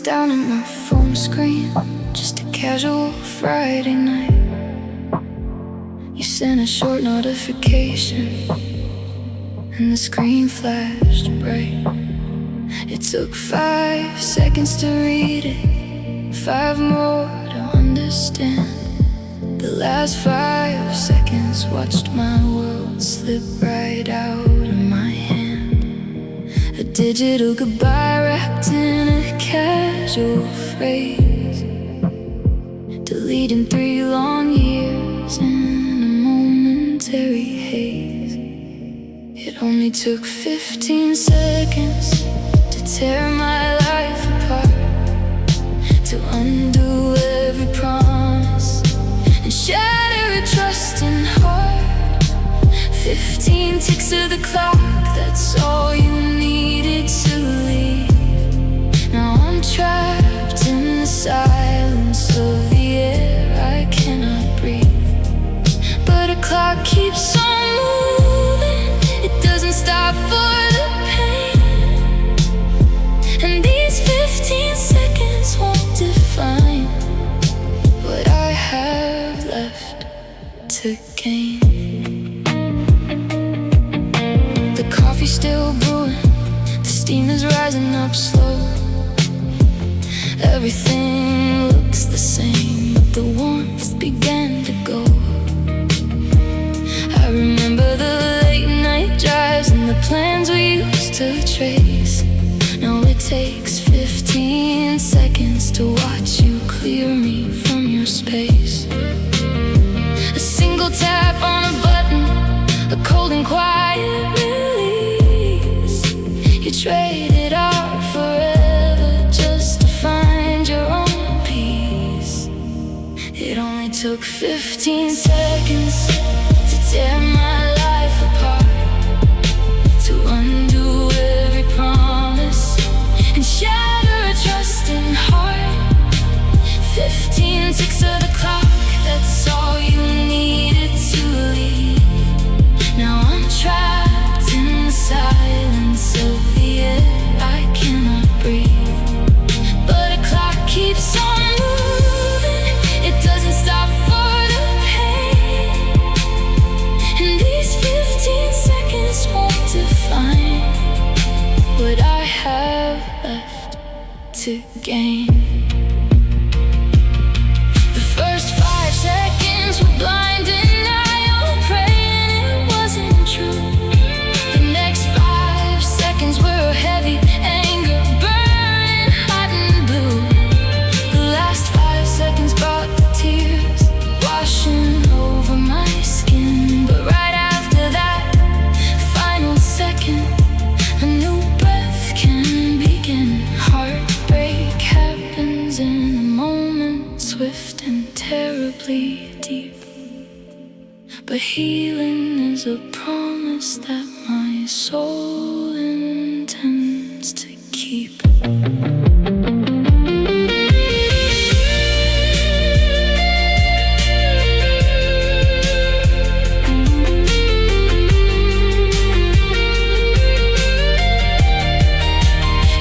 down at my phone screen, just a casual Friday night. You sent a short notification and the screen flashed bright. It took 5 seconds to read it, 5 more to understand. The last 5 seconds watched my world slip right out of my hand. A digital goodbye wrapped in a casual phrase, deleting 3 long years in a momentary haze. It only took 15 seconds to tear my life apart, to undo every promise and shatter a trusting heart. 15 ticks of the clock, that's all you needed to leave. Now I'm trapped in the silence of the air, I cannot breathe. But a clock keeps on moving, it doesn't stop for the pain. And these 15 seconds won't define what I have left to gain. The coffee's still brewing, the steam is rising up slow. Everything looks the same, but the warmth began to go. I remember the late night drives and the plans we used to trace. Now it takes 15 seconds to watch you clear me from your space. A single tap on a button, a cold and quiet release. You traded our forever just to find your own peace. It only took 15 seconds to tear my life apart, to undo every promise and shatter a trusting heart. 15 ticks of the clock, that's all you needed to leave. Now I'm trapped in the silence of the air, I cannot breathe. But a clock keeps on moving, it doesn't stop for the pain. And these 15 seconds won't define what I have left to gain. The first 5 seconds were blind denial, praying it wasn't true. The next 5 seconds were heavy anger, burning hot and blue. The last 5 seconds brought the tears washing over my skin. But right after that final second, a new breath can begin. Heartbreak happens in a moment, swift and terribly deep. But healing is a promise that my soul intends to keep.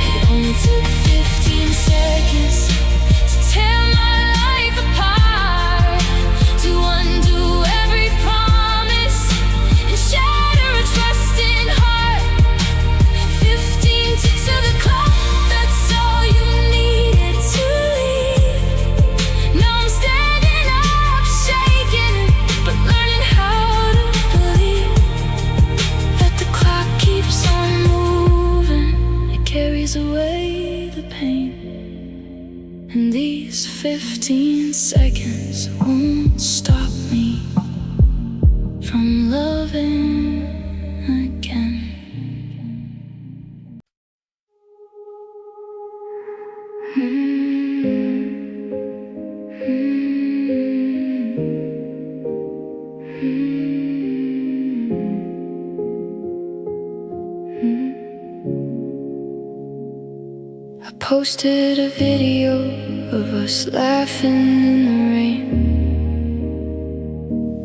It only took 15 seconds to tear my life apart, to undo every promise and shatter a trusting heart. 15 ticks of the clock, that's all you needed to leave. Now I'm standing up, shaking, but learning how to believe that the clock keeps on moving, it carries away the pain. And these 15 seconds won't stop me from loving again. I posted a video of us laughing in the rain,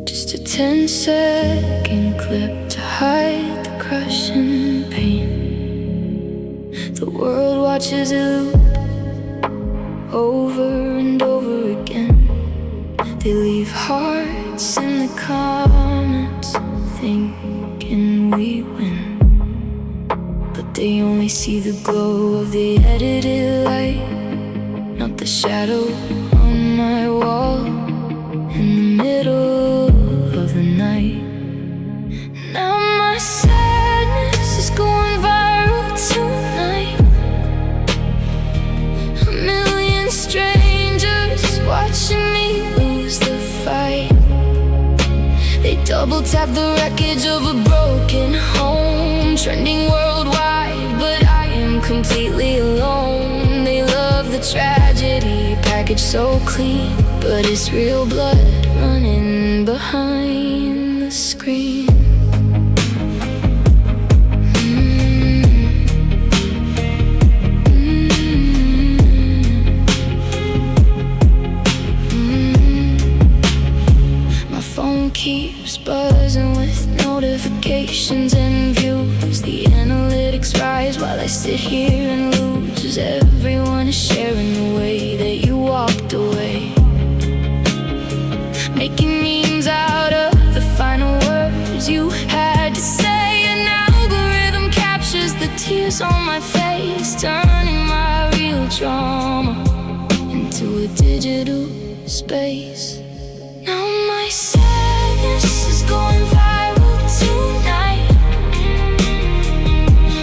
just a 10-second clip to hide the crushing pain. The world watches it loop, leave hearts in the comments, thinking we win, but they only see the glow of the edited light, not the shadow on my wall in the middle of the night. Now my sadness is going viral tonight. A million strangers watching me lose the fight. They double tap the wreckage of a broken home, trending worldwide, but I am completely alone. They love the tragedy, packaged so clean, but it's real blood running behind the screen. Keeps buzzing with notifications and views. The analytics rise while I sit here and lose. Everyone is sharing the way that you walked away, making memes out of the final words you had to say. An algorithm captures the tears on my face, turning my real drama into a digital space. Now my sadness is going viral tonight.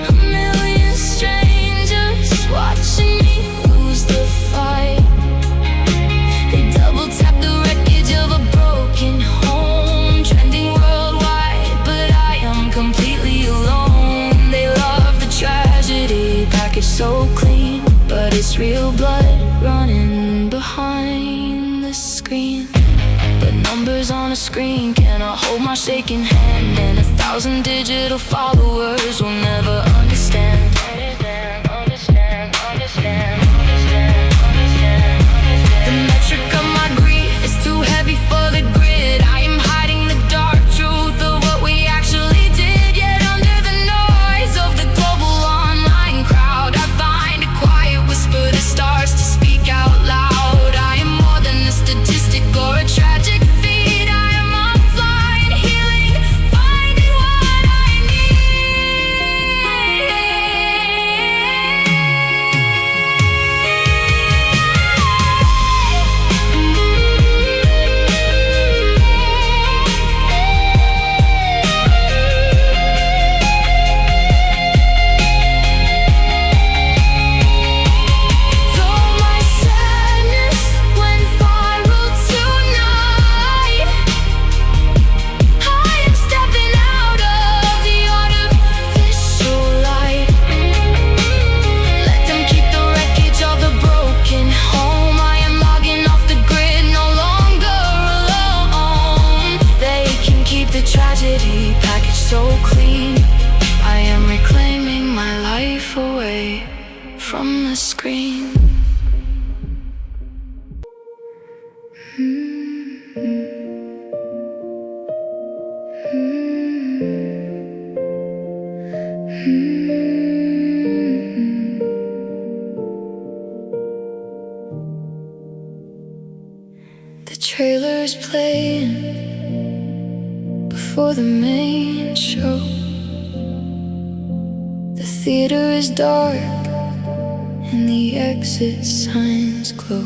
A million strangers watching me lose the fight. They double tap the wreckage of a broken home, trending worldwide, but I am completely alone. They love the tragedy, packaged so clean, but it's real blood running behind the screen. But numbers on a screen cannot hold my shaking hand, and 1,000 digital followers will never understand. The metric of my grief is too heavy for the grid. I am hiding the dark truth of what we actually did, yet under the noise of the global online crowd, I find a quiet whisper that starts to speak out loud. I am more than a statistic or a tragic feed. I am offline, healing, finding what I packaged so clean. I am reclaiming my life away from the screen. The trailer's playing before the main show. The theater is dark and the exit signs glow.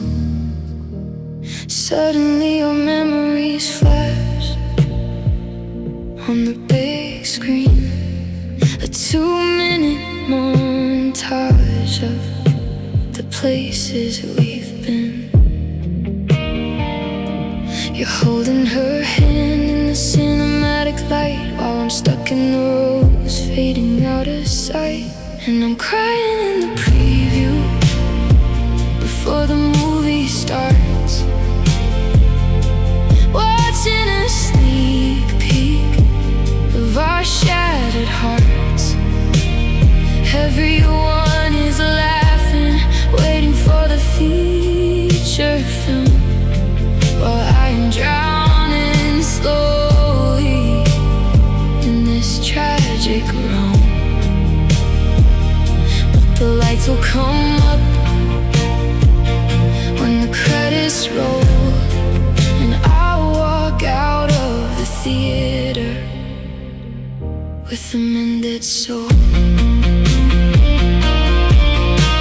Suddenly your memories flash on the big screen. A 2-minute montage of the places we've been. You're holding her hand in the cinematic light while I'm stuck in the rose, fading out of sight. And I'm crying in the preview before the movie starts, watching a sneak peek of our shattered hearts. Everyone is laughing, waiting for the feature film, while I am drowning slowly in this tragic room. But the lights will come up when the credits roll, and I with a mended soul.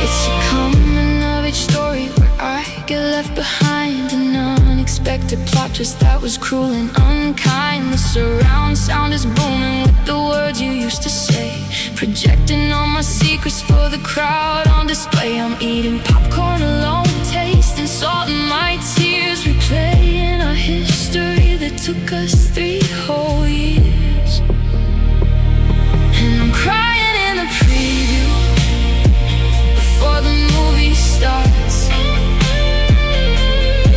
It's a common of each story where I get left behind. An unexpected plot twist that was cruel and unkind. The surround sound is booming with the words you used to say, projecting all my secrets for the crowd on display. I'm eating popcorn alone, tasting salt in my tears, replaying our history that took us 3 whole years. And I'm crying in the preview before the movie starts,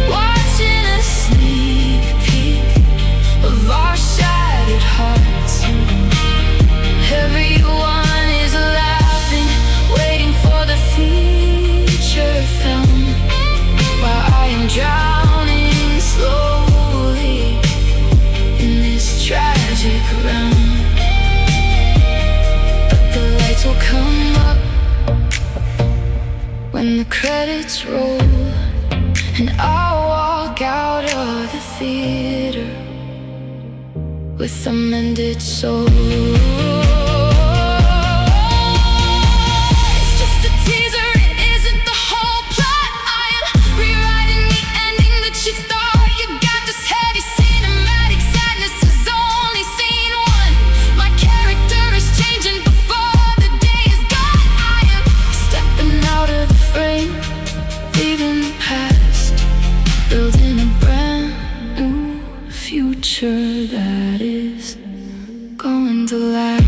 watching a sneak peek of our shattered hearts. Everyone is laughing, waiting for the feature film, while I am drowning slowly in this tragic realm. But the lights will come up when the credits roll, and I'll walk out of the theater with a mended soul. It's just a teaser, it isn't the whole plot. I am rewriting the ending that you thought you got. This heavy cinematic sadness is only scene 1. My character is changing before the day is gone. I am stepping out of the frame, leaving the past, building a brand new future that is going to last.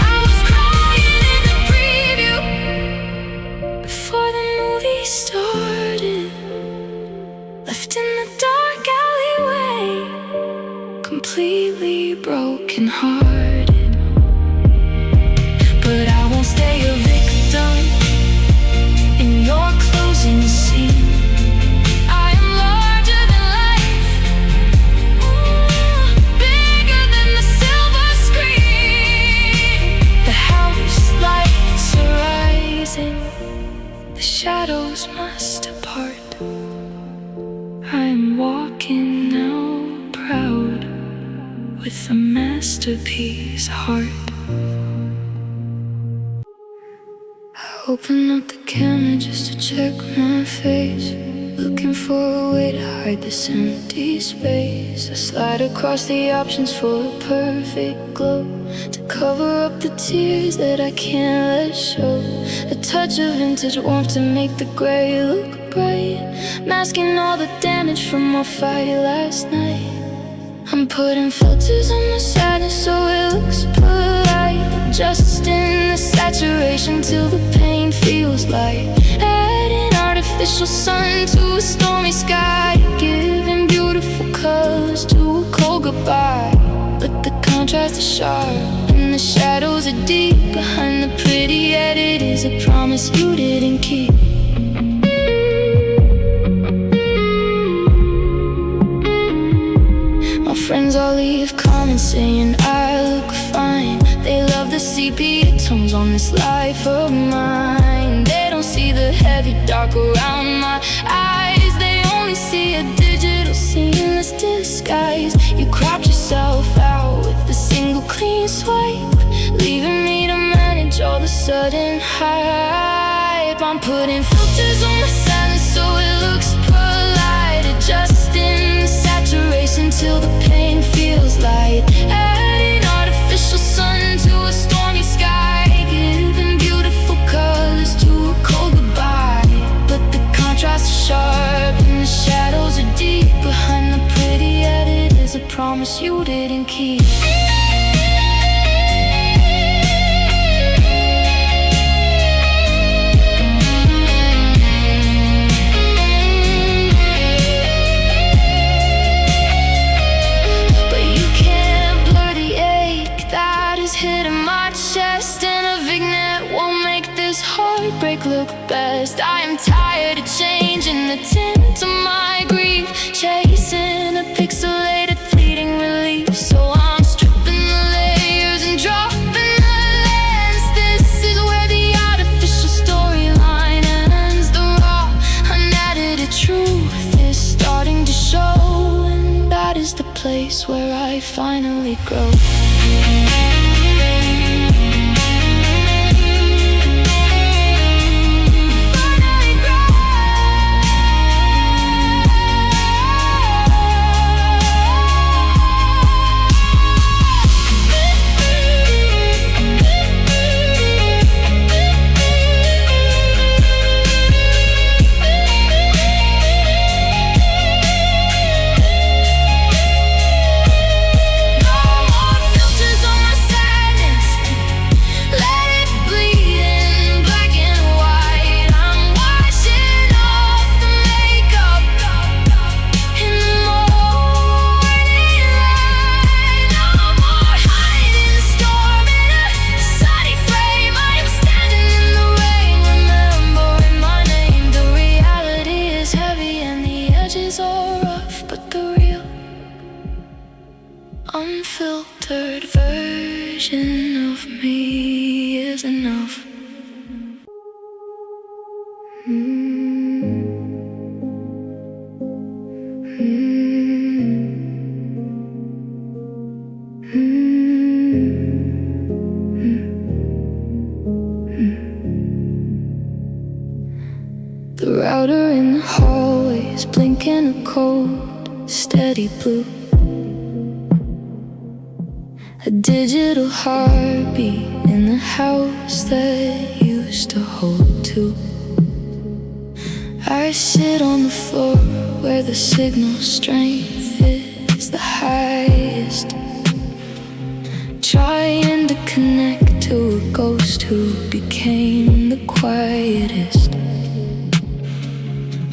I was crying in the preview before the movie started, left in the dark alleyway, completely brokenhearted. But I won't stay a victim in your closing scene. I am larger than life, bigger than the silver screen. The house lights are rising, the shadows must depart. I'm walking now proud with a masterpiece heart. I open up the camera just to check my face, looking for a way to hide this empty space. I slide across the options for a perfect glow, to cover up the tears that I can't let show. A touch of vintage warmth to make the gray look bright, masking all the damage from our fight last night. I'm putting filters on the sadness so it looks polite, adjusting the saturation till the pain feels light, adding artificial sun to a stormy sky, giving beautiful colors to a cold goodbye. But the contrast is sharp and the shadows are deep. Behind the pretty edit is a promise you didn't keep. My friends all leave comments saying I look fine. They love the sepia tones on this life of mine. They don't see the heavy dark around my eyes. They only see a digital seamless disguise. You cropped yourself out with a single clean swipe, leaving me to manage all the sudden hype. I'm putting filters on my silence so it looks polite, adjusting the saturation till the pain feels light, adding artificial sun to a stormy sky, giving beautiful colors to a cold goodbye. But the contrast is sharp and the shadows are deep. Behind the pretty edit is a promise you didn't keep. Heartbreak look best. I am tired of changing the tint of my grief, chasing a pixelated fleeting relief. So I'm stripping I grow. Unfiltered version of me is enough. The router in the hallway is blinking a cold, steady blue. A digital heartbeat in the house that used to hold two. I sit on the floor where the signal strength is the highest, trying to connect to a ghost who became the quietest.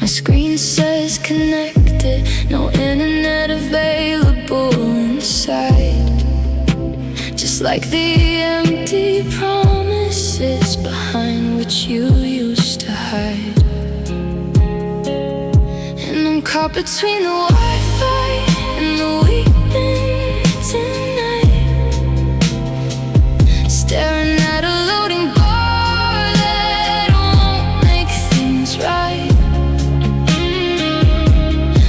My screen says connected, no internet available inside. Just like the empty promises behind which you used to hide. And I'm caught between the Wi-Fi and the weeping tonight, staring at a loading bar that won't make things right.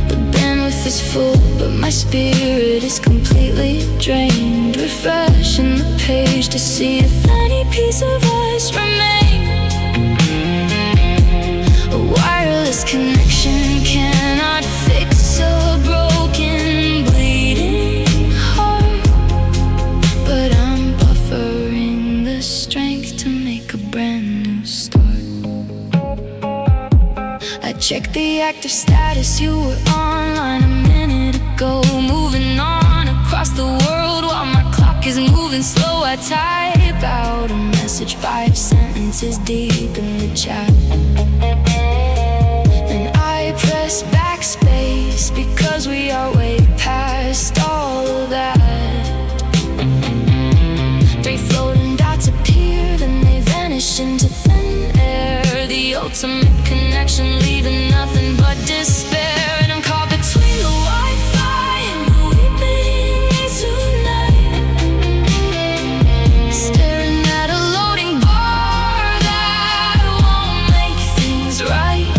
The bandwidth is full, but my spirit is completely drained. Refreshing the page to see if any piece of us remain. A wireless connection cannot fix a broken, bleeding heart, but I'm buffering the strength to make a brand new start. I checked the active status, you were online a minute ago. Moving on across the world while my clock is moving slow. I type out a message 5 sentences deep in the chat. Then I press backspace because we are way past all of that. 3 floating dots appear, then they vanish into thin air. The ultimate connection leaving nothing but despair. And I'm caught between the Wi-Fi and the weeping tonight, staring at a loading bar that won't make things right.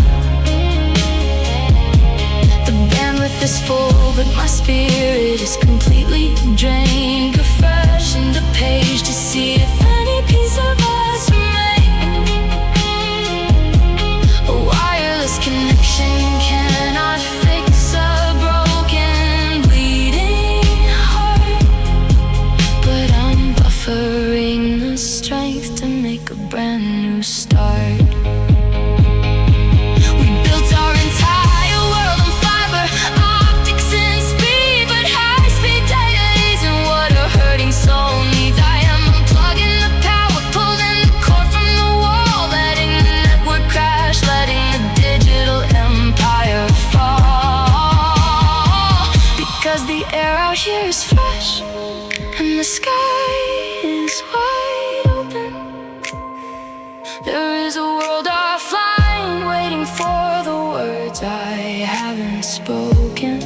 The bandwidth is full, but my spirit is completely drained. Refreshing the page to see if any piece of us remain. A wireless connection cannot fix a broken, bleeding heart, but I'm buffering the strength to make a brand new start. We built our entire world on fiber optics and speed, but high-speed data isn't what a hurting soul needs. I am unplugging the power, pulling the cord from the wall, letting the network crash, letting the digital empire fall. Because the air out here is fresh and the sky is wide open. There is a world offline waiting for the words I haven't spoken.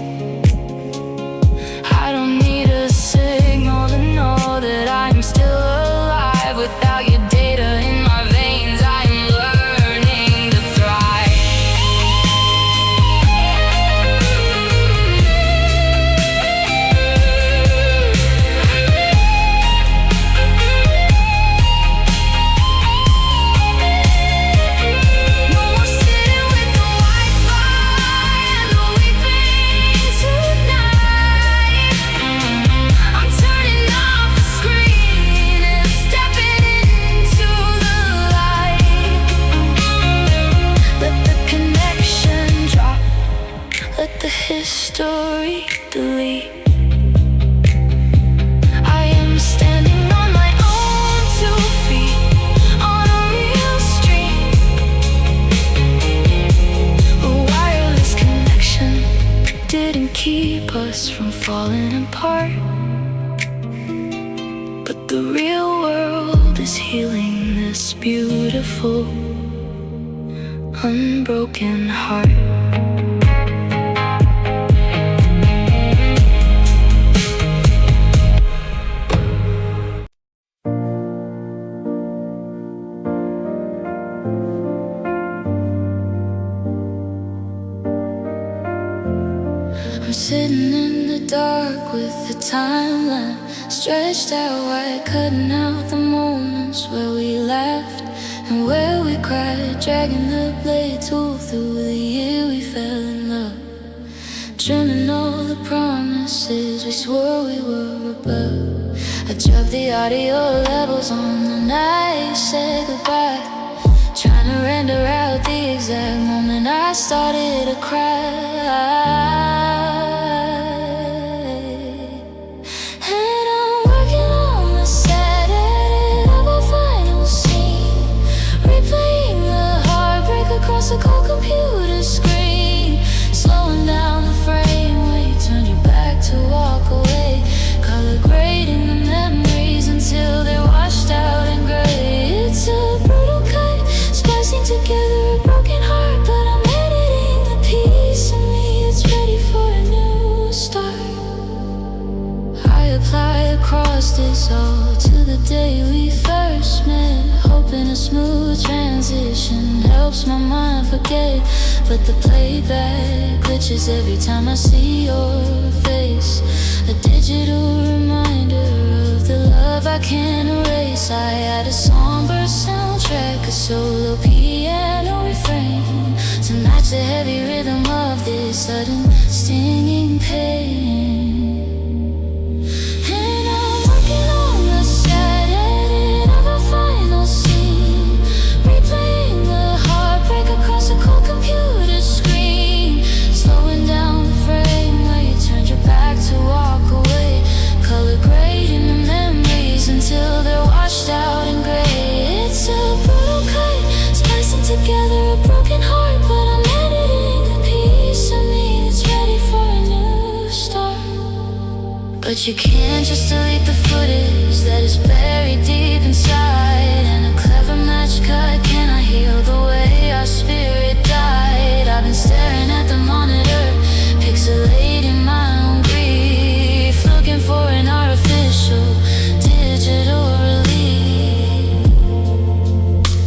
I don't need a signal to know that I'm still alive. Without your data in my veins, I'm learning to thrive. discreetly. I am standing on my own 2 feet on a real street. A wireless connection didn't keep us from falling apart, but the real world is healing this beautiful, unbroken heart. I'm sitting in the dark with the timeline stretched out wide, cutting out the moments where we laughed and where we cried, dragging the blades all through the year we fell in love, trimming all the promises we swore we were above. I dropped the audio levels on the night, said goodbye, trying to render out the exact moment I started to cry. Across a cold computer screen, slowing down the frame where you turned your back to walk away, color grading the memories until they're washed out in gray. It's a brutal cut, splicing together a broken heart, but I'm editing the piece of me that's ready for a new start. I apply across this all to the day we first met, hoping a smooth transition helps my mind forget, but the playback glitches every time I see your face, a digital reminder of the love I can't erase. I had a somber soundtrack, a solo piano refrain to match the heavy rhythm of this sudden stinging pain. Across a cold computer screen, slowing down the frame where you turned your back to walk away, color grading the memories until they're washed out in gray. It's a brutal cut, splicing together a broken heart, but I'm editing the piece of me that's ready for a new start. But you can't just delete the footage that is buried deep inside, and a clever match cut cannot heal the way our spirit died. I've been staring at the monitor, pixelating my own grief, looking for an artificial digital relief.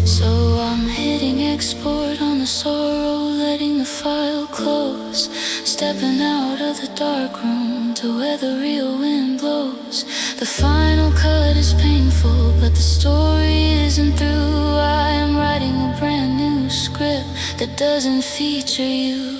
So I'm hitting export on the sorrow, letting the file close, stepping out of the dark room to where the real wind blows. The final cut is painful, but the story isn't through. I am writing a brand new script that doesn't feature you.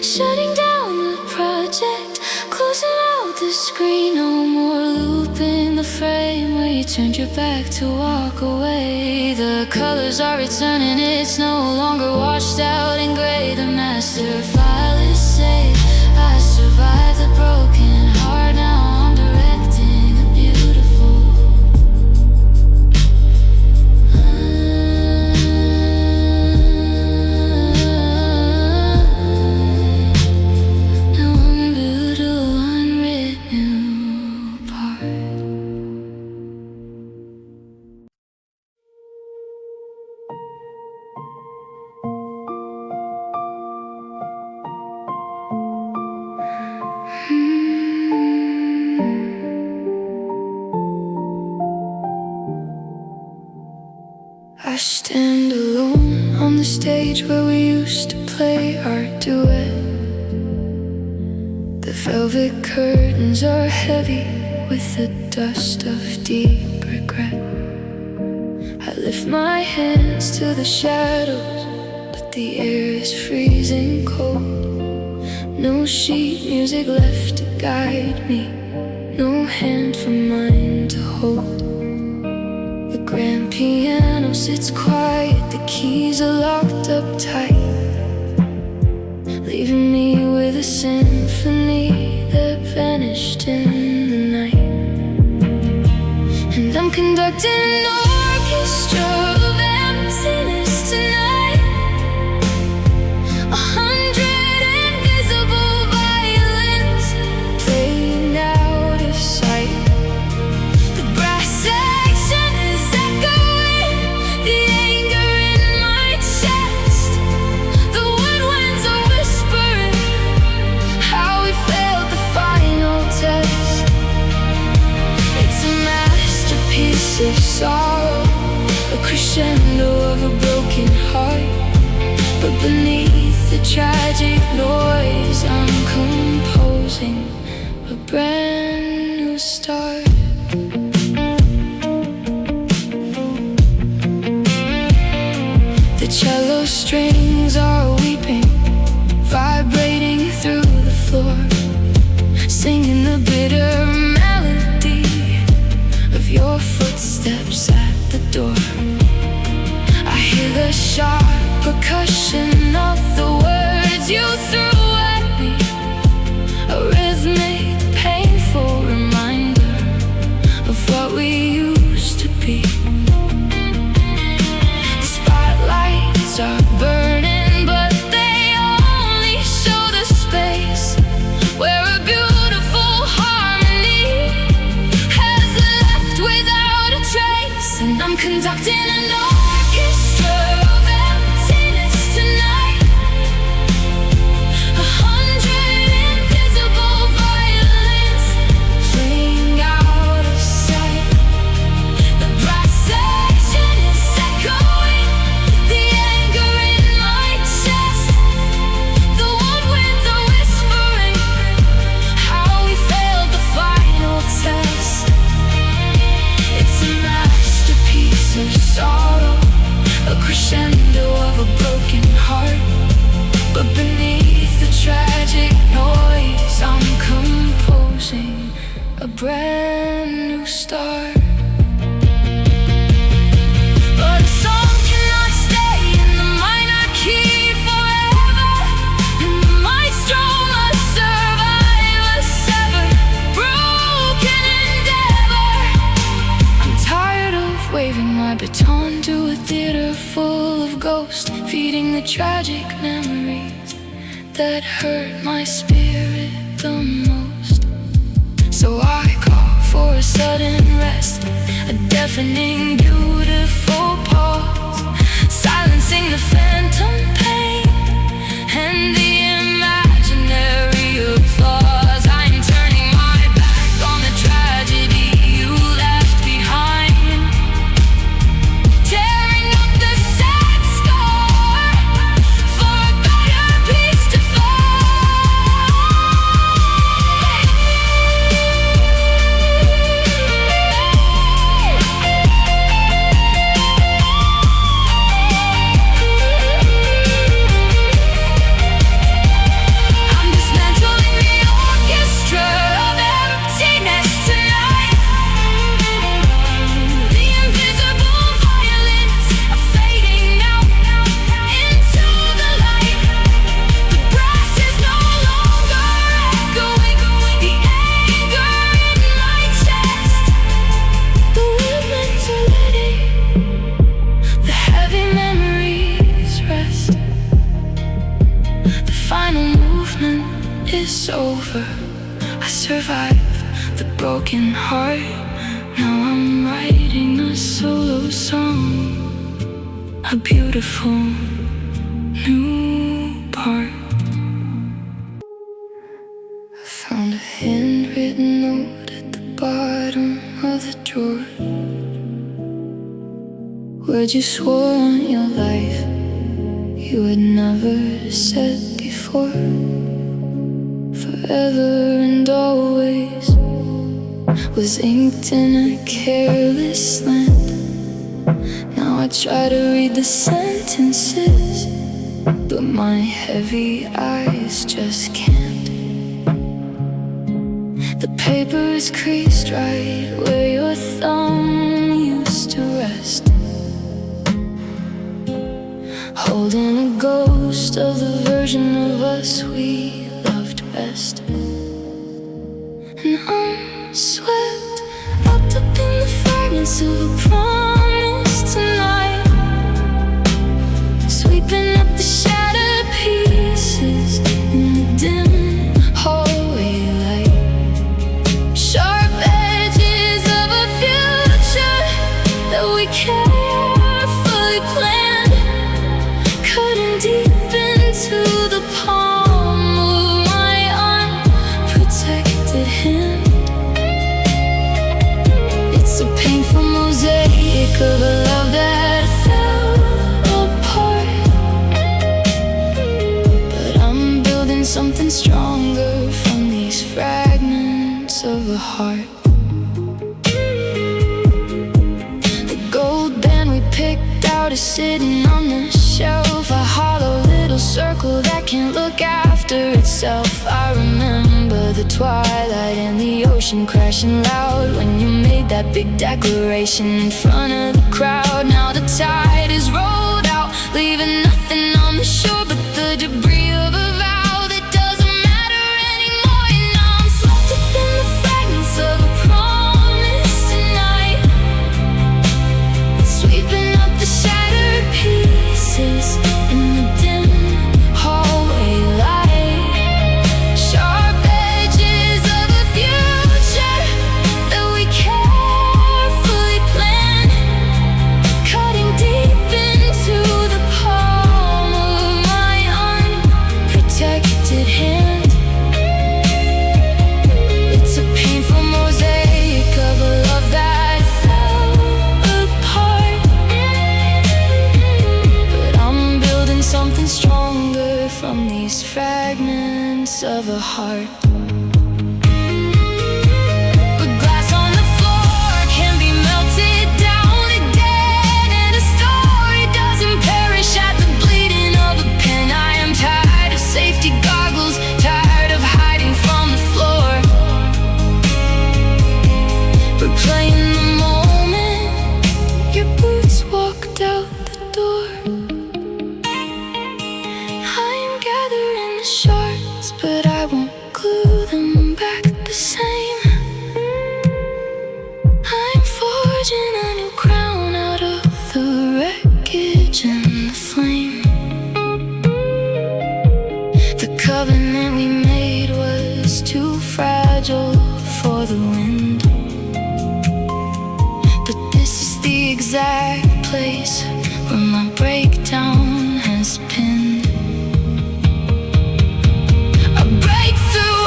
Shutting down the project, closing out the screen. No more looping the frame where you turned your back to walk away. The colors are returning, it's no longer washed out in gray. The master file is saved, I survived the broken heart. Now I'm directing a beautiful. I stand alone on the stage where we used to play our duet. The velvet curtains are heavy with the dust of deep regret. I lift my hands to the shadows, but the air is freezing cold. No sheet music left to guide me, no hand for mine to hold. The grand piano sits quiet, the keys are locked up tight, leaving me with a symphony that vanished in the night. And I'm conducting an orchestra of emptiness tonight. 100 invisible violins playing out of sight. The brass section is echoing the anger in my chest. The woodwinds are whispering how we failed the final test. It's a masterpiece of sorrow, a crescendo of a broken heart. But beneath the tragic noise, I'm composing a brand new start. The cello strings are weeping, vibrating through the floor, singing the bitter melody of your footsteps at the door. I hear the sharp percussion of the words you threw at me, a rhythmic, painful reminder of what we used to be. The spotlights are burning, but they only show the space where a beautiful harmony has left without a trace. And I'm conducting an orchestra of emptiness tonight. 100 invisible violins playing out of sight. The brass section is echoing the anger in my chest. The woodwinds are whispering how we failed the final test. It's a masterpiece of sorrow, a crescendo of a broken heart. But beneath the tragic noise, I'm composing a brand new start. But a song cannot stay in the minor key forever, and the maestro must survive a severed, broken endeavor. I'm tired of waving my baton to a theater full of ghosts, feeding the tragic memories that hurt my spirit the most. So I call for a sudden rest, a deafening, beautiful pause, silencing the phantom pain and the imaginary applause. I'm turning my back on the tragedy you left behind, tearing up the sad score for a better piece to find. I'm dismantling the orchestra of emptiness tonight. The invisible violins are fading out into the light. The brass is no longer echoing the anger in my chest. The woodwinds are letting the heavy memories rest. The final movement is over. I survived the broken heart. Now I'm writing a solo song, a beautiful new part. I found a handwritten note at the bottom of the drawer, words you swore on your life you had never said before. Forever and always was inked in a careless land. Now I try to read the sentences, but my heavy eyes just can't. The paper is creased right where your thumb used to rest, holding a ghost of the version of us we loved best. And I'm swept up in the fragments of a promise tonight, sweeping up the shattered pieces in the dim hallway light. Sharp edges of a future that we carefully planned, cutting deep into the palm of my unprotected hand. It's a painful mosaic of a love that fell apart, but I'm building something stronger from these fragments of a heart. The gold band we picked out is sitting on the shelf, a hollow little circle that can't look after itself. I remember the twilight and the ocean crashing loud when you made that big declaration in front of the crowd. Now the tide is rolled out, leaving nothing on the shore but the debris of a vow that doesn't matter anymore. And now I'm swept up in the fragments of a promise tonight, sweeping up the shattered pieces in the dim hallway light. Sharp edges of a future that we carefully planned, cutting deep into the palm of my unprotected hand. It's a painful mosaic of a love that fell apart, but I'm building something stronger from these fragments of a heart. But glass on the floor can be melted down again, and a story doesn't perish at the bleeding of a pen. I am tired of safety goggles, tired of hiding from the floor, replaying the moment your boots walked out the door. I am gathering the shards, but I won't glue them back the same. I'm forging a new crown out of the wreckage and the flame. The covenant we made was too fragile for the wind, but this is the exact place where my breakdown has pinned. A breakthrough,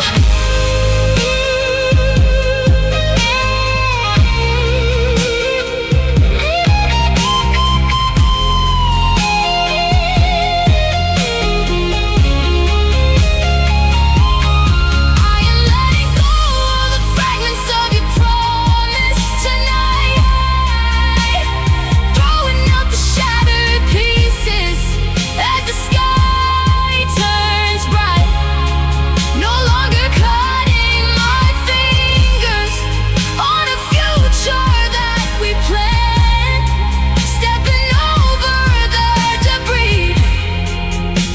I am letting go of the fragments of your promise tonight, throwing out the shattered pieces as the sky turns bright. No longer cutting my fingers on a future that we planned, stepping over the debris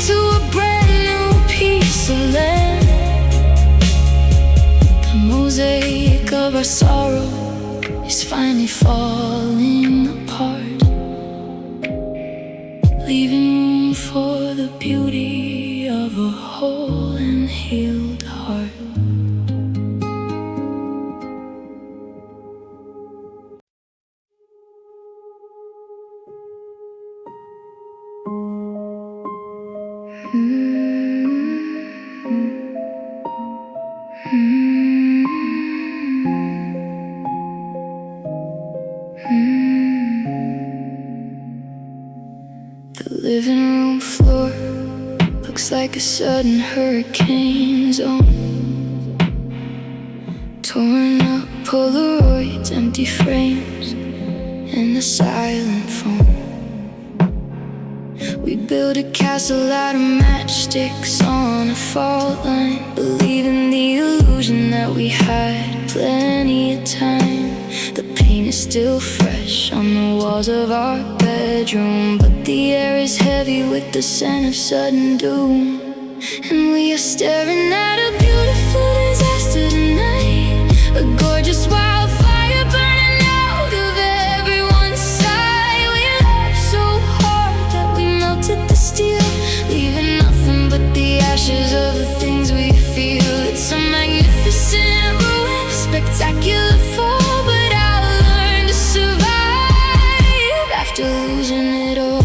to a brand new piece of land. The mosaic of our sorrow is finally falling apart, leaving room for the beauty of a whole and healed heart. The living room floor looks like a sudden hurricane zone, torn up Polaroids, empty frames, and a silent phone. We built a castle out of matchsticks on a fault line, believing the illusion that we had plenty of time. The paint is still fresh on the walls of our bedroom, but the air is heavy with the scent of sudden doom. And we are staring at a beautiful disaster tonight, a gorgeous wildfire burning out of everyone's sight. We laughed so hard that we melted the steel, leaving nothing but the ashes of the things we feel. It's a magnificent ruin, spectacular fall, but I learned to survive after losing it all.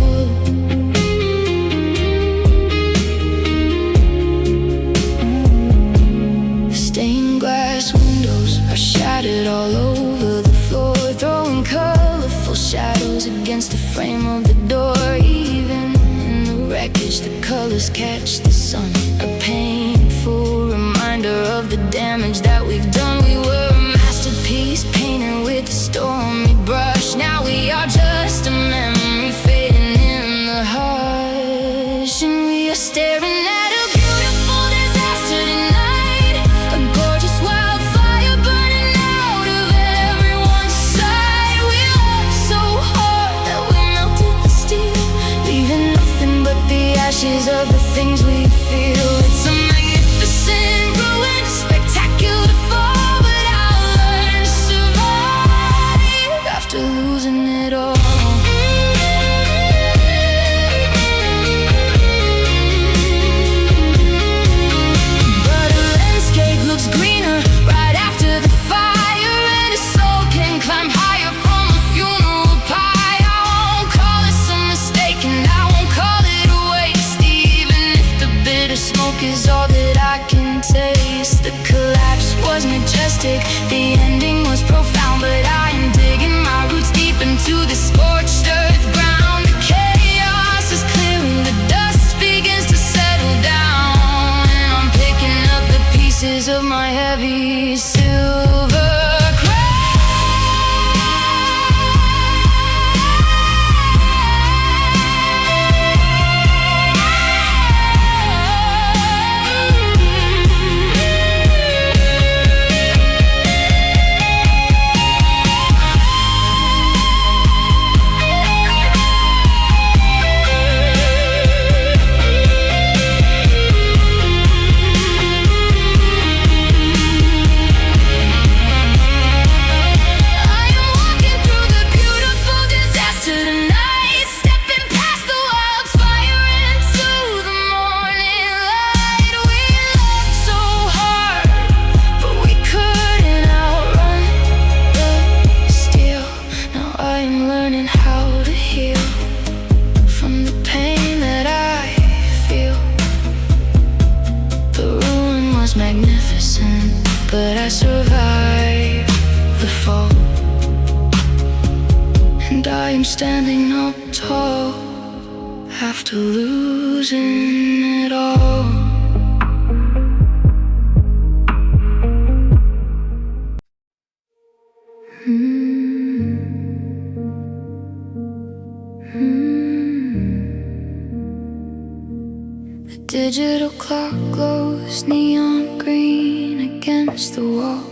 Shattered all over the floor, throwing colorful shadows against the frame of the door. Even in the wreckage, the colors catch the sun, a painful reminder of the damage that we've done. We were a masterpiece painted with a stormy brush. Now we are just a memory fading in the hush. And we are staring at a beautiful disaster tonight, a gorgeous wildfire burning out of everyone's sight. We laughed so hard that we melted the steel, leaving nothing but the ashes of the things we feel. It's a magnificent ruin, spectacular fall, but I learned to survive after losing it all. Greener right after the fire, and a soul can climb higher from a funeral pyre. I won't call this a mistake, and I won't call it a waste, even if the bitter smoke is all that I can taste. The collapse was majestic, the ending was profound, but I am digging my roots deep into the scorched earth ground. The chaos is clearing, the dust begins to settle down, and I'm picking up the pieces of my heavy silver magnificent, but I survived the fall, and I am standing up tall after losing it all. The digital clock glows neon green against the wall.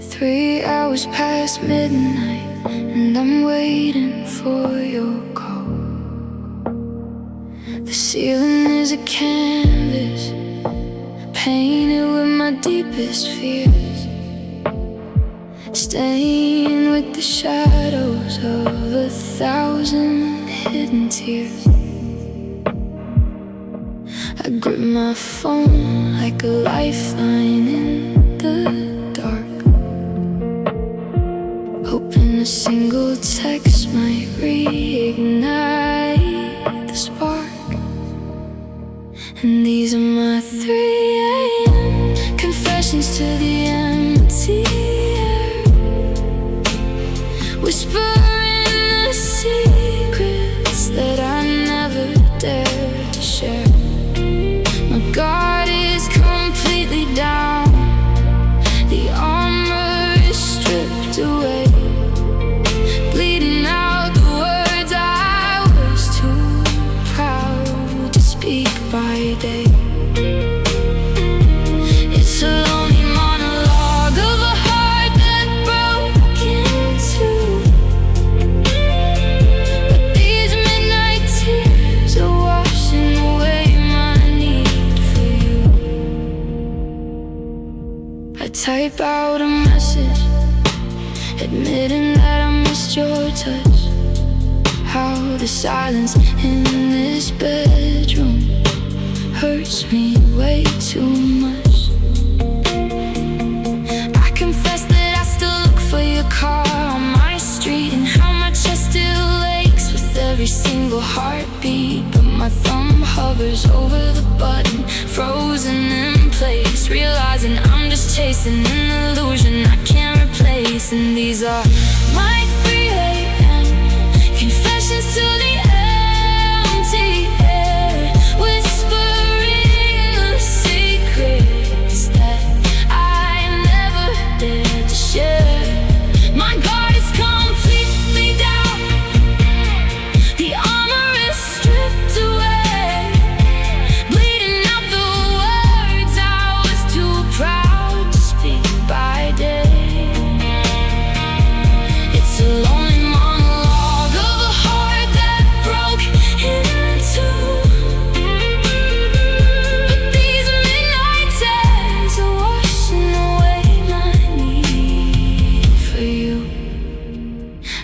3 hours past midnight, and I'm waiting for your call. The ceiling is a canvas painted with my deepest fears, staying with the shadows of 1,000 hidden tears. I grip my phone like a lifeline in the dark, hoping a single text might reignite the spark. And these are my 3 a.m. confessions to the empty air, whispering the secrets that I never dared to share. My guard is completely down, the type out a message admitting that I missed your touch. How the silence in this bedroom hurts me way too much. I confess that I still look for your car on my street, and how my chest still aches with every single heartbeat. But my thumb hovers over the button, frozen in place, realizing I'm just chasing an illusion I can't replace. And these are my 3 a.m. confessions to the empty air, whispering the secrets that I never dared to share. My guard is completely down, the armor is stripped away, bleeding out the words I was too proud to speak by day. It's a lonely monologue of a heart that broke in two. But these midnight tears are washing away my need for you.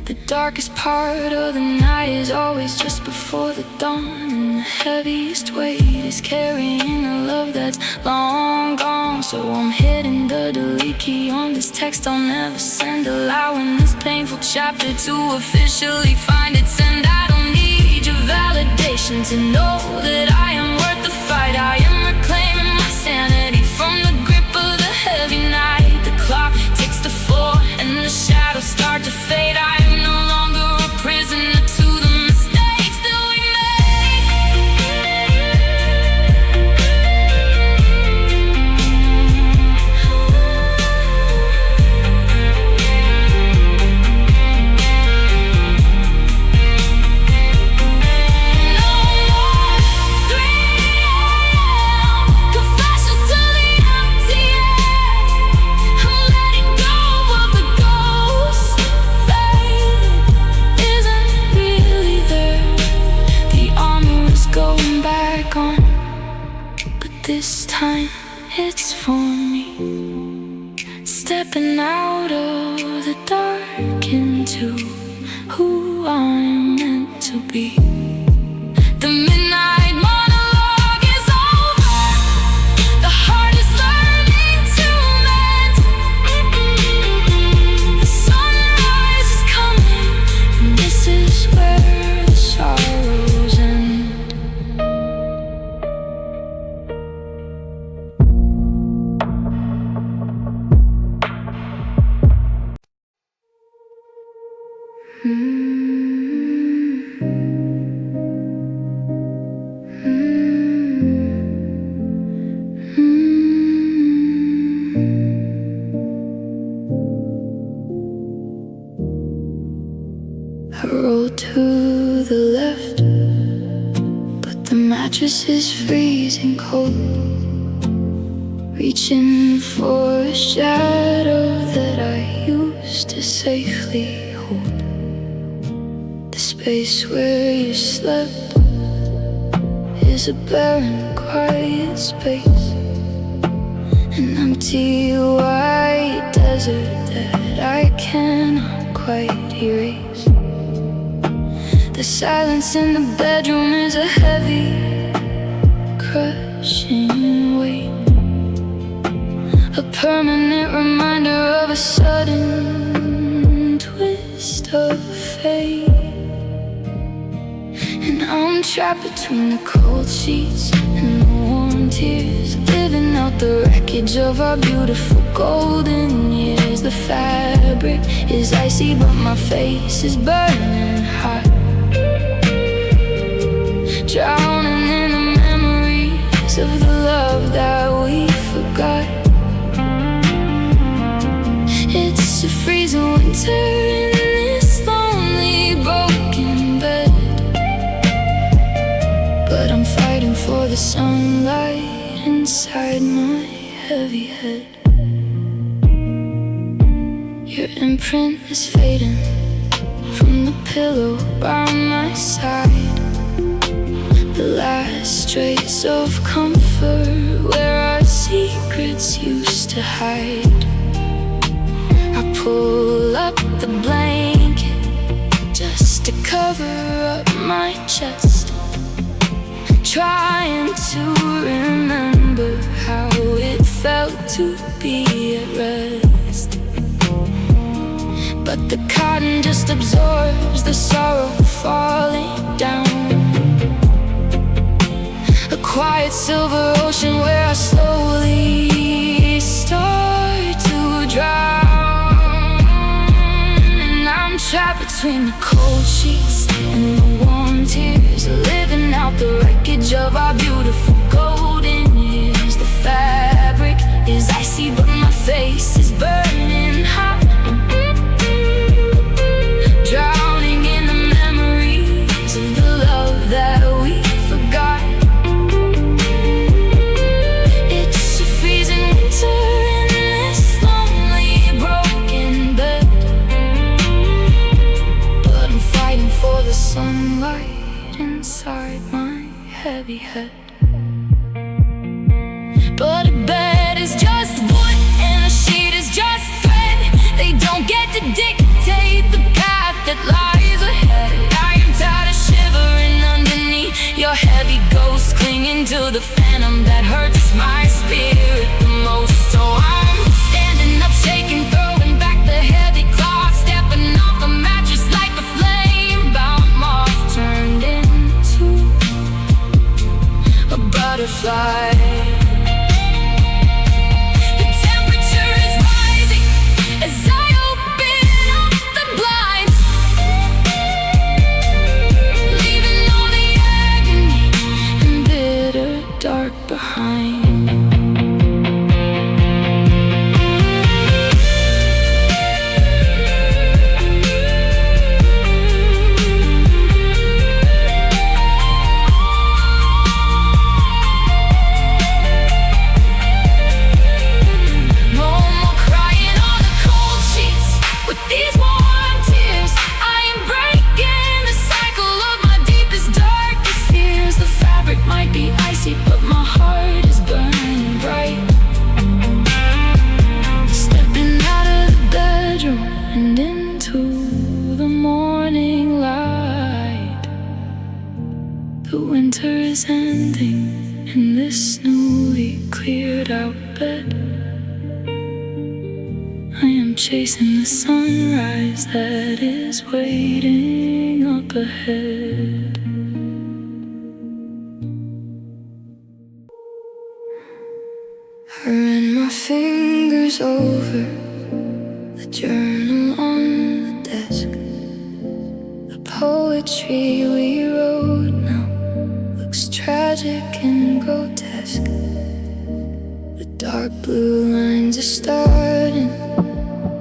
The darkest part of the night is always just before the dawn, and the heaviest weight is carrying a love that's long gone. So I'm hitting the delete key on this text I'll never send, allowing this painful chapter to officially find its end. I don't need your validation to know that I am worth the fight. I am reclaiming my sanity from the grip of the heavy night. The clock ticks to 4 and the shadows start to fade. I am no longer a prisoner to the mistakes that we this time it's for me, stepping out of the dark into who I'm meant to be. The midnight monologue is over, the heart is learning to mend. The sunrise is coming, and this is where the sorrows end. I roll to the left, but the mattress is freezing cold, reaching for a shadow that I used to safely hold. The space where you slept is a barren, quiet space, an empty white desert that I cannot quite erase. The silence in the bedroom is a heavy, crushing weight, a permanent reminder of a sudden twist of fate. And I'm trapped between the cold sheets and the warm tears, living out the wreckage of our beautiful golden years. The fabric is icy, but my face is burning hot, drowning in the memories of the love that we forgot. It's a freezing winter in this lonely, broken bed, but I'm fighting for the sunlight inside my heavy head. Your imprint is fading from the pillow by my side, the last trace of comfort where our secrets used to hide. pull up the blanket just to cover up my chest, trying to remember how it felt to be at rest. But the cotton just absorbs the sorrow falling down, a quiet silver ocean where I slowly start to drown. And I'm trapped between the cold sheets and the warm tears, living out the wreckage of our beautiful golden years. The fabric is icy but my face is burning hot, drowning in the memories of the love that we forgot. It's a freezing winter in this lonely broken bed, but I'm fighting for the sunlight inside my heavy head. But a bed is just wood and a sheet is just thread. They don't get to dictate the path that lies ahead. I am tired of shivering underneath your heavy ghost, clinging to the phantom that hurts my spirit the most. So I'm standing up, shaking, throwing back the heavy cloth, stepping off the mattress like a flame-bound moth turned into a butterfly. As I open up the blinds, leaving all the agony and bitter dark behind. These warm tears, I am breaking the cycle of my deepest, darkest fears. The fabric might be icy, but my heart is burning bright. Stepping out of the bedroom and into the morning light. The winter is ending in this newly cleared out bed. I am chasing the sunrise that is waiting up ahead. I ran my fingers over the journal on the desk. The poetry we wrote now looks tragic and grotesque. The dark blue lines are starting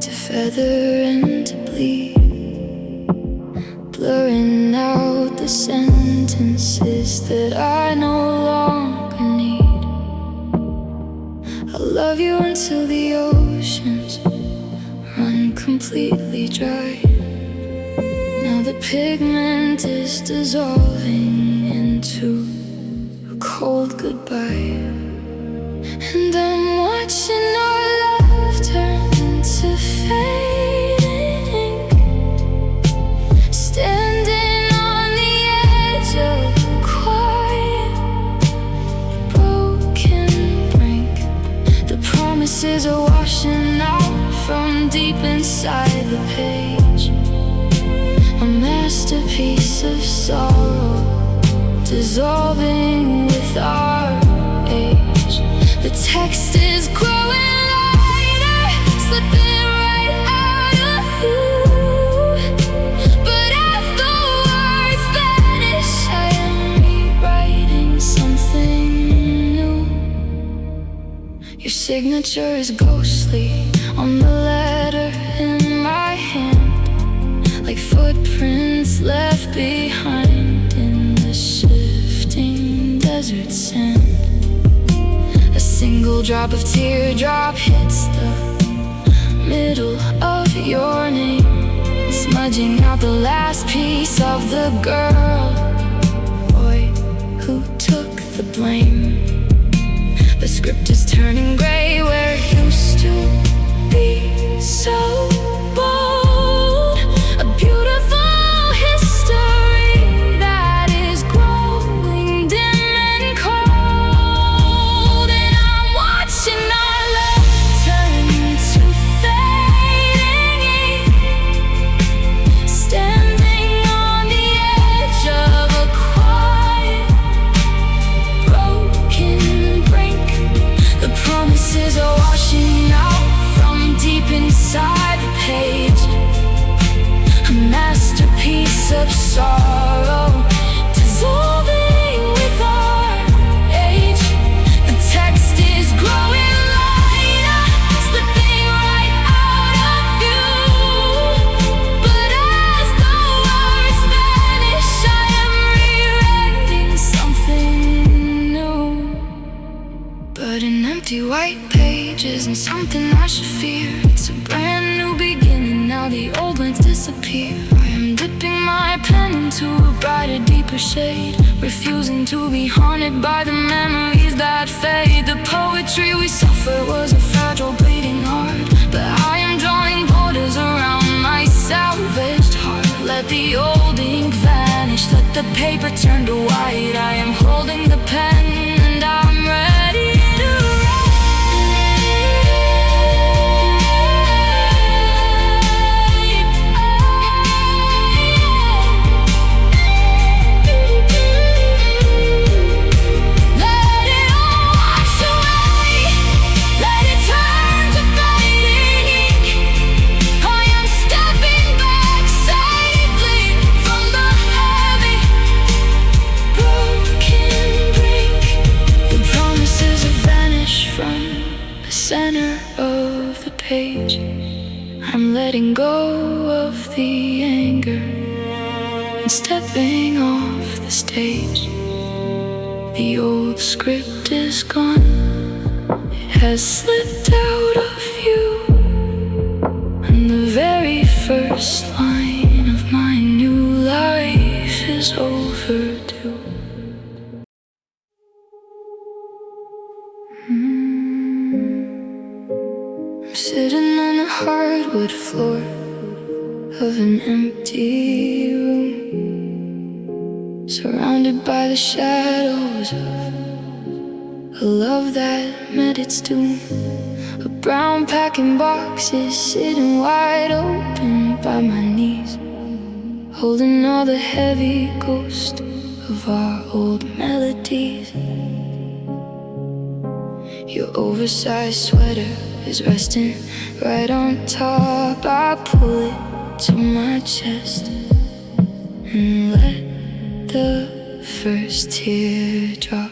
to feather and to bleed, blurring out the sentences that I no longer need. I'll love you until the oceans run completely dry. Now the pigment is dissolving into a cold goodbye, and I'm watching our love turn into fading ink, standing on the edge of a quiet, broken brink. The promises are washing out from deep inside the page, a masterpiece of sorrow dissolving with our age. The text is growing lighter, slipping right out of you. But as the words vanish, I am rewriting something new. Your signature is ghostly on the letter in my hand, like footprints left behind in the shifting desert sand. A single drop of teardrop hits the middle of your name, smudging out the last piece of the girl, boy who took the blame. The script is turning gray where it used to be so Tears are washing out from deep inside the page, a masterpiece of sorrow, dissolving with our age. The text is growing lighter, slipping right out of view. But as the words vanish, I am rewriting something new. But an empty white page isn't something I should fear. It's a brand new beginning, now the old lines disappear. I am dipping my pen into a brighter, deeper shade, refusing to be haunted by the memories that fade. The poetry we suffered was a fragile, bleeding heart, but I am drawing borders around my salvaged heart. Let the old ink vanish, let the paper turn to white. I am holding the pen and I'm ready to write. Let it all wash away, let it turn to fading ink. I am stepping back safely from the heavy, broken brink. The promises have vanished from the center of the page. I'm letting go of the anger and stepping off the stage. The old script is gone, it has slipped out of view, and the very first line of my new life is overdue. I'm sitting on the hardwood floor of an empty room, surrounded by the shadows of a love that met its doom. A brown packing box is sitting wide open by my knees, holding all the heavy ghost of our old melodies. Your oversized sweater is resting right on top. I pull it to my chest and let the first tear drop.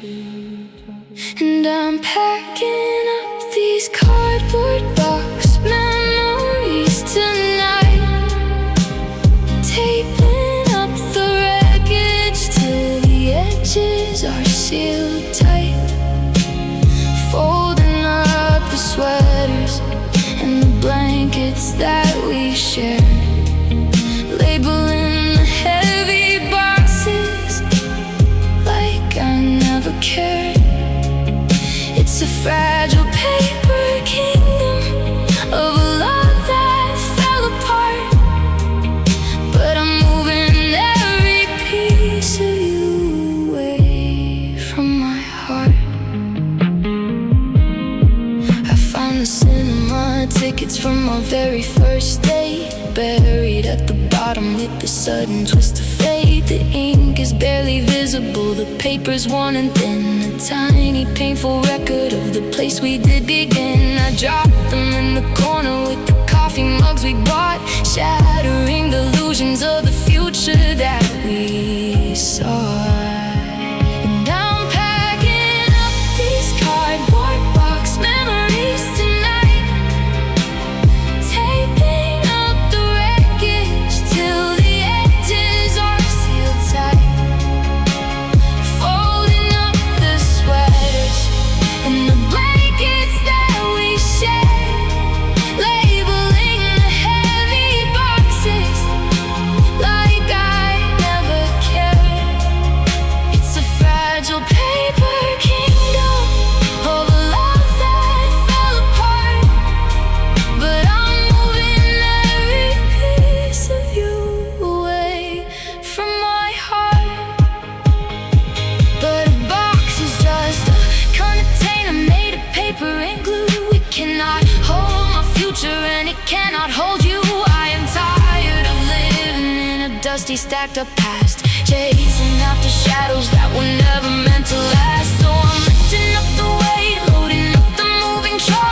And I'm packing up these cardboard box memories tonight, taping up the wreckage till the edges are sealed tight, folding up the sweaters and the blankets that we shared, labeling the heavy boxes like I never cared. It's a fragile paper kingdom of a love that fell apart, but I'm moving every piece of you away from my heart. I found the cinema tickets from our very first date, buried at the bottom with the sudden twist of fate. The ink is barely visible, the paper's worn and thin, a tiny painful record of the place we did begin. I dropped them in the corner with the coffee mugs we bought, shattering the illusions of the future that we saw. And I'm packing up these cardboard box memories tonight, taping up the wreckage till the edges are sealed tight, folding up the sweaters and the blankets that we shared, labeling the heavy boxes like I never cared. It's a fragile paper kingdom of a love that fell apart, but I'm moving every piece of you away from my heart. But a box is just a container made of paper and glue. It cannot hold my future and it cannot hold you. I am tired of living in a dusty, stacked up past, chasing after shadows that were never meant to last. So I'm lifting up the weight, loading up the moving truck,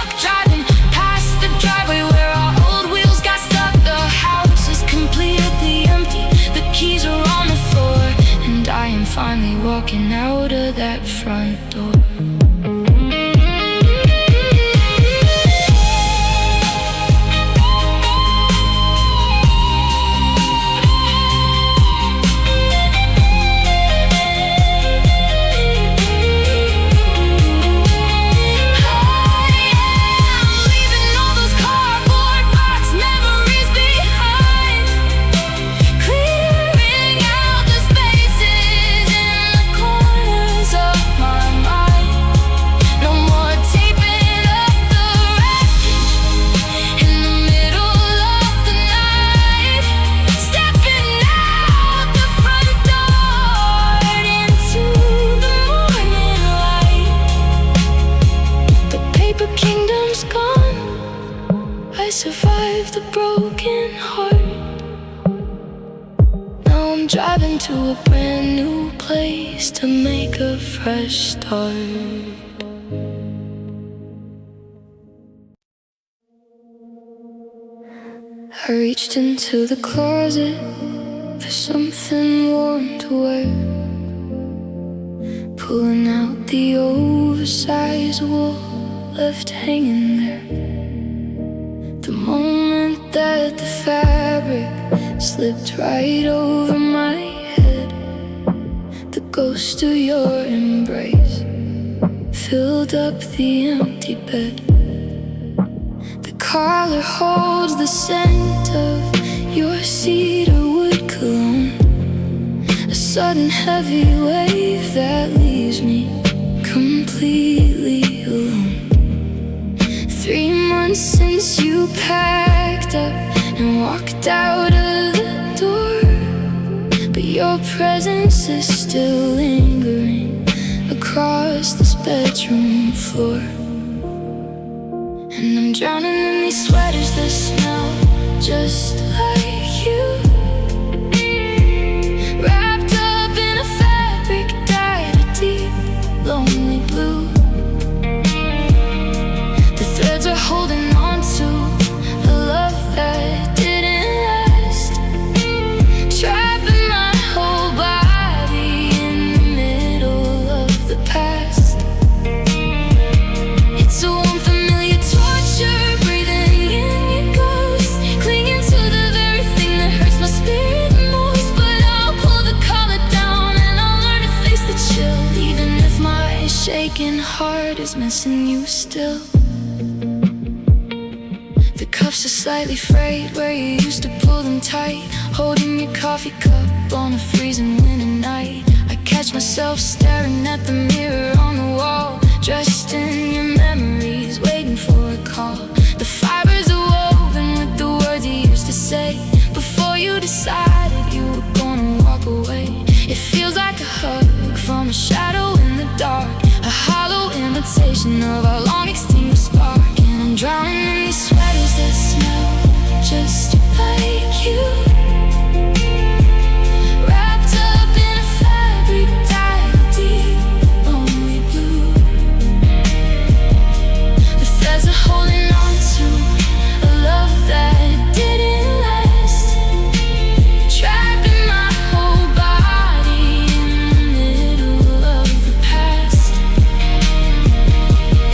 survived a broken heart. Now I'm driving to a brand new place to make a fresh start. I reached into the closet for something warm to wear, pulling out the oversized wool left hanging there. The moment that the fabric slipped right over my head, the ghost of your embrace filled up the empty bed. The collar holds the scent of your cedar wood cologne, a sudden heavy wave that leaves me completely alone. 3 months since you packed up and walked out of the door, but your presence is still lingering across this bedroom floor. And I'm drowning in these sweaters that smell just like you, wrapped up in a fabric dyed a deep, lonely blue. The threads are holding on to a love that didn't last, trapping my whole body in the middle of the past. It's a warm familiar torture, breathing in your ghost, clinging to the very thing that hurts my spirit most. But I'll pull the collar down and I'll learn to face the chill, even if my shaking heart is missing you still. The cuffs are slightly frayed where you used to pull them tight, holding your coffee cup on a freezing winter night. I catch myself staring at the mirror on the wall, dressed in your memories, waiting for a call. The fibers are woven with the words you used to say before you decided you were gonna walk away. It feels like a hug from a shadow in the dark, a hollow imitation of our long extinguished spark. And I'm drowning in these sweaters that smell just like you, wrapped up in a fabric dyed a deep, lonely blue. The threads are holding on to a love that didn't last, trapping my whole body in the middle of the past.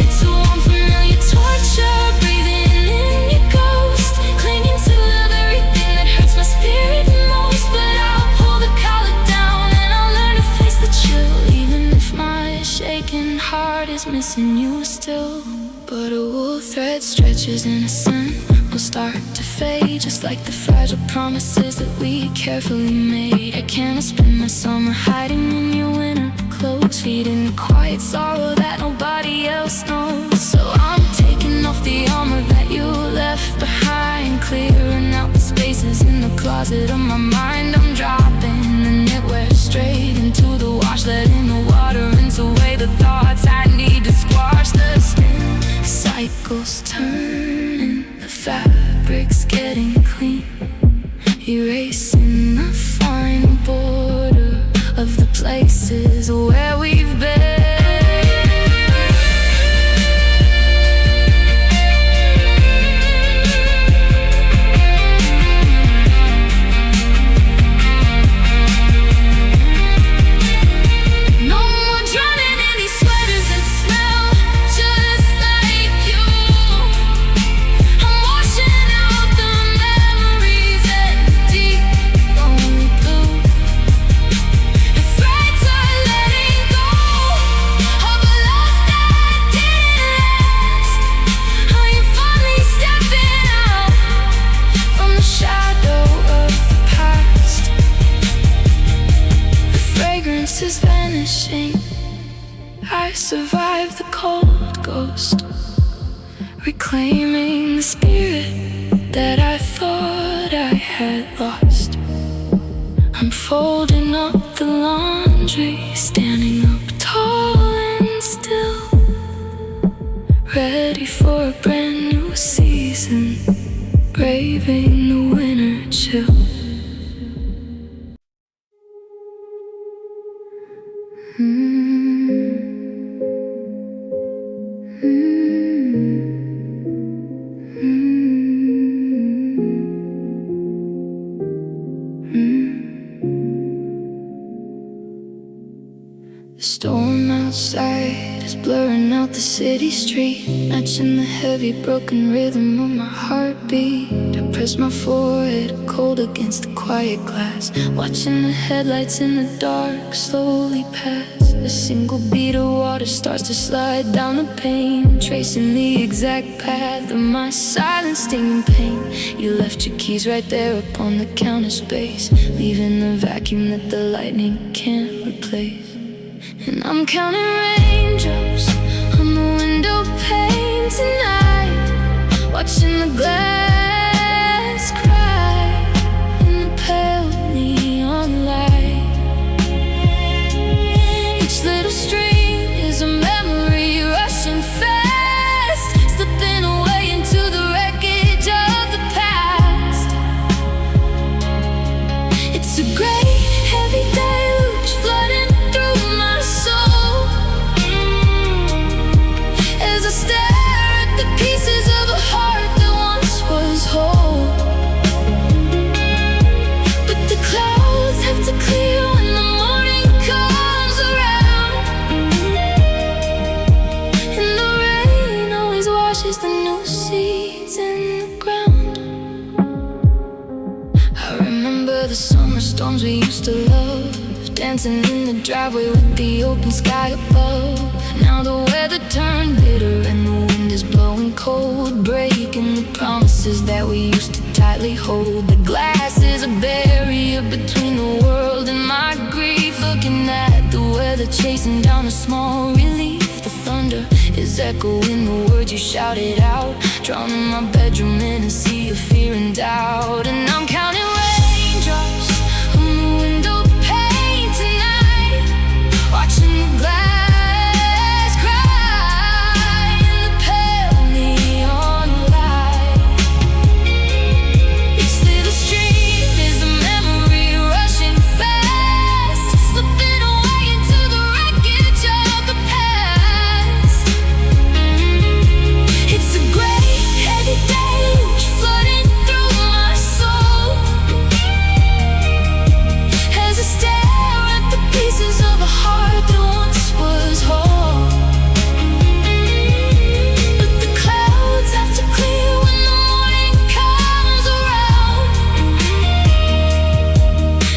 It's a warm familiar torture, breathing in your ghost, clinging to the very thing that hurts my spirit most. But I'll pull the collar down and I'll learn to face the chill, even if my shaking heart is missing you still. But a wool thread stretches in a sun will start to fade, just like the fragile promises that we carefully made. I cannot spend my summer hiding in your winter clothes, feeding the quiet sorrow that nobody else knows. So I'm taking off the armor that you left behind, clearing out the spaces in the closet of my mind. I'm dropping the knitwear straight into the wash, letting the water rinse away the thoughts I need to squash. The spin cycles turning, the fabric's getting clean, erasing the final border of the places where we've been. No more drowning in these sweaters that smell just like you. I'm washing out the memories at the deep, lonely blue. The threads are letting go of a love that didn't last. Are you finally stepping out from the shadow of the past? The fragrance is vanishing. I survived the cold ghost, reclaiming the spirit that I thought I had lost. I'm folding up the laundry, standing up tall and still, ready for a brand new season. pain, the winter chill. The storm outside is blurring out the city street, matching the heavy broken rhythm of my heartbeat. I press my forehead cold against the quiet glass, watching the headlights in the dark slowly pass. A single bead of water starts to slide down the pane, tracing the exact path of my silent stinging pain. You left your keys right there upon the counter space, leaving the vacuum that the lightning can't replace. And I'm counting raindrops on the window pane tonight, watching the glass cry in the pale neon light. Each little stream is a memory rushing fast, slipping away into the wreckage of the past. It's a great heavy deluge flooding through my soul as I stare at the pieces of a heart that once was whole. But the clouds have to clear when the morning comes around, and the rain always washes the new seeds in the ground. I remember the summer storms we used to love, dancing in the driveway with the open sky above. Now the weather turned bitter and the wind is blowing cold, breaking the promises that we used to tightly hold. The glass is a barrier between the world and my grief, looking at the weather chasing down a small relief. The thunder is echoing the words you shouted out, drowning my bedroom in a sea of fear and doubt. And I'm counting raindrops on the window pane tonight, watching the glass cry in the pale neon light. Each little stream is a memory rushing fast, slipping away into the wreckage of the past. It's a great heavy deluge flooding through my soul as I stare at the pieces of a heart that once was whole. But the clouds have to clear when the morning comes around,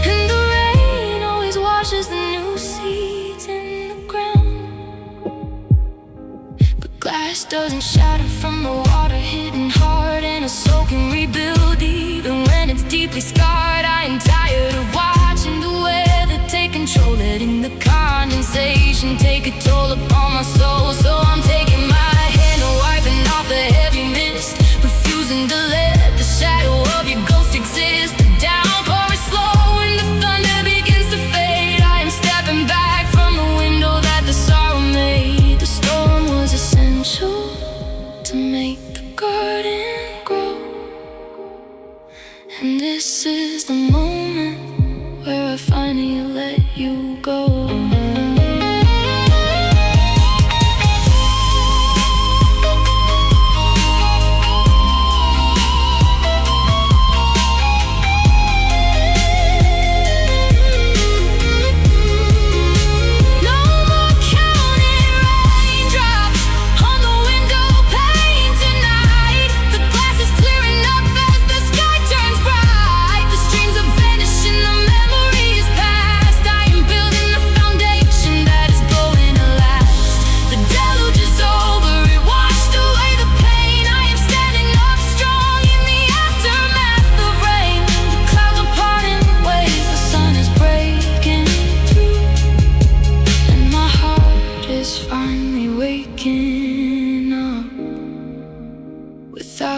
and the rain always washes the new seeds in the ground. But glass doesn't shatter from the water hitting hard, and a soul can rebuild even when it's deeply scarred. I am tired of watching the weather take control, letting the condensation take a toll upon my soul. So I'm taking my hand and wiping off the heavy mist, refusing to let the shadow of your ghost exist. The downpour is slow and the thunder begins to fade. I am stepping back from the window that the sorrow made. The storm was essential to make the garden grow, and this is the moment where I finally let you go. No more counting raindrops on the window pane tonight. The glass is clearing up as the sky turns bright. The streams are vanishing, the memory is past. I am building a foundation that is going to last. The deluge is over, it washed away the pain. I am standing up strong in the aftermath of rain. The clouds are parting ways, the sun is breaking through, and my heart is finally waking up without